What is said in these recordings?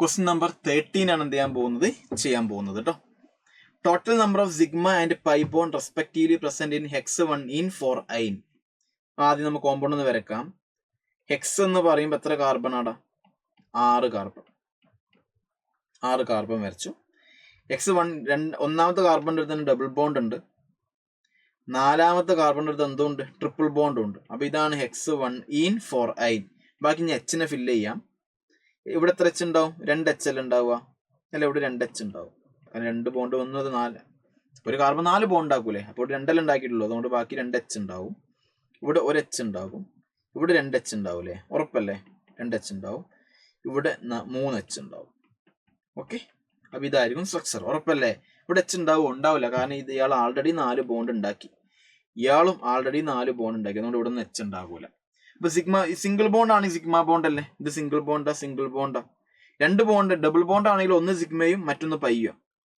Question number 13 ആണ് ചെയ്യാൻ പോകുന്നത് കേട്ടോ. Total number of sigma and pi bond respectively present in HECS 1 in 4 ഐൻ. ആദ്യം നമുക്ക് കോമ്പൗണ്ട് ഒന്ന് വരക്കാം. ഹെക്സ് എന്ന് പറയുമ്പോൾ എത്ര കാർബൺ ആടാ? 6 കാർബൺ വരച്ചു. ഹെക്സ് 1 ഒന്നാമത്തെ കാർബണിന്റെ അടുത്ത് തന്നെ ഡബിൾ ബോണ്ട് ഉണ്ട്. നാലാമത്തെ കാർബണിന്റെ അടുത്ത് എന്തുണ്ട്? ട്രിപ്പിൾ ബോണ്ട് ഉണ്ട്. അപ്പൊ ഇതാണ് ഹെക്സ് 1 ഇൻ 4 ഐൻ. ബാക്കി ഞാൻ എച്ചിനെ ഫില്ല് ചെയ്യാം. ഇവിടെ എത്ര എച്ച് ഉണ്ടാവും? 2 എച്ച് അല്ല ഉണ്ടാവുക? അല്ല, ഇവിടെ 2 എച്ച് ഉണ്ടാവും. 2 ബോണ്ട് വന്നത് 4. ഒരു കാർബൺ 4 ബോണ്ട് ഉണ്ടാക്കൂലേ? അപ്പോൾ 2 ഉണ്ടാക്കിയിട്ടുള്ളൂ. അതുകൊണ്ട് ബാക്കി 2 എച്ച് ഉണ്ടാവും. ഇവിടെ 1 എച്ച് ഉണ്ടാകും. ഇവിടെ 2 എച്ച് ഉണ്ടാവൂലേ? ഉറപ്പല്ലേ? 2 എച്ച് ഉണ്ടാവും. ഇവിടെ 3 എച്ച് ഉണ്ടാവും. ഓക്കെ, അപ്പൊ ഇതായിരിക്കും സ്ട്രക്ചർ. ഉറപ്പല്ലേ? ഇവിടെ എച്ച് ഉണ്ടാവില്ല. കാരണം ഇയാൾ ആൾറെഡി 4 ബോണ്ട് ഉണ്ടാക്കി. ഇയാളും ആൾറെഡി 4 ബോണ്ട് ഉണ്ടാക്കി. അതുകൊണ്ട് ഇവിടെ നിന്ന് എച്ച് ഉണ്ടാകൂല. ഇപ്പൊ സിംഗിൾ ബോണ്ട് ആണെങ്കിൽ സിഗ്മ ബോണ്ട് അല്ലേ? ഇത് single bonda? 2 bond double bond ആണെങ്കിലും 1 സിഗ്മയും മറ്റൊന്ന് പയ്യോ.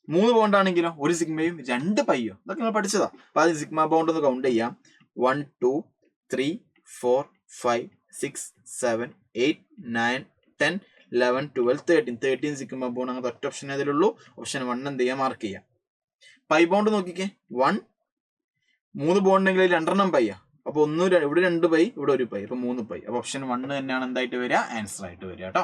3 ബോണ്ട് ആണെങ്കിലോ 1 സിഗ്മയും 2 പയ്യോ. ഇതൊക്കെ നിങ്ങൾ പഠിച്ചതാ. അപ്പൊ അത് സിഗ്മ ബോണ്ട് ഒന്ന് കൗണ്ട് ചെയ്യാം. 1 2 3 4 5 6 7 8 9 10 11 12 13 സിഗ്മ ബോണ്ട്. അങ്ങനത്തെ ഒറ്റ ഓപ്ഷൻ അതിലുള്ളൂ. ഓപ്ഷൻ 1 എന്ത് ചെയ്യാം? മാർക്ക് ചെയ്യാം. പൈ ബോണ്ട് നോക്കിക്കേ. 1 3 ബോണ്ട് ഉണ്ടെങ്കിൽ 2 പയ്യാ. അപ്പൊ ഇവിടെ 2 പൈ, ഇവിടെ 1 പൈ. അപ്പൊ 3 പൈ. അപ്പൊ ഓപ്ഷൻ 1 തന്നെയാണ് എന്തായിട്ട് വരിക? ആൻസർ ആയിട്ട് വരിക കേട്ടോ.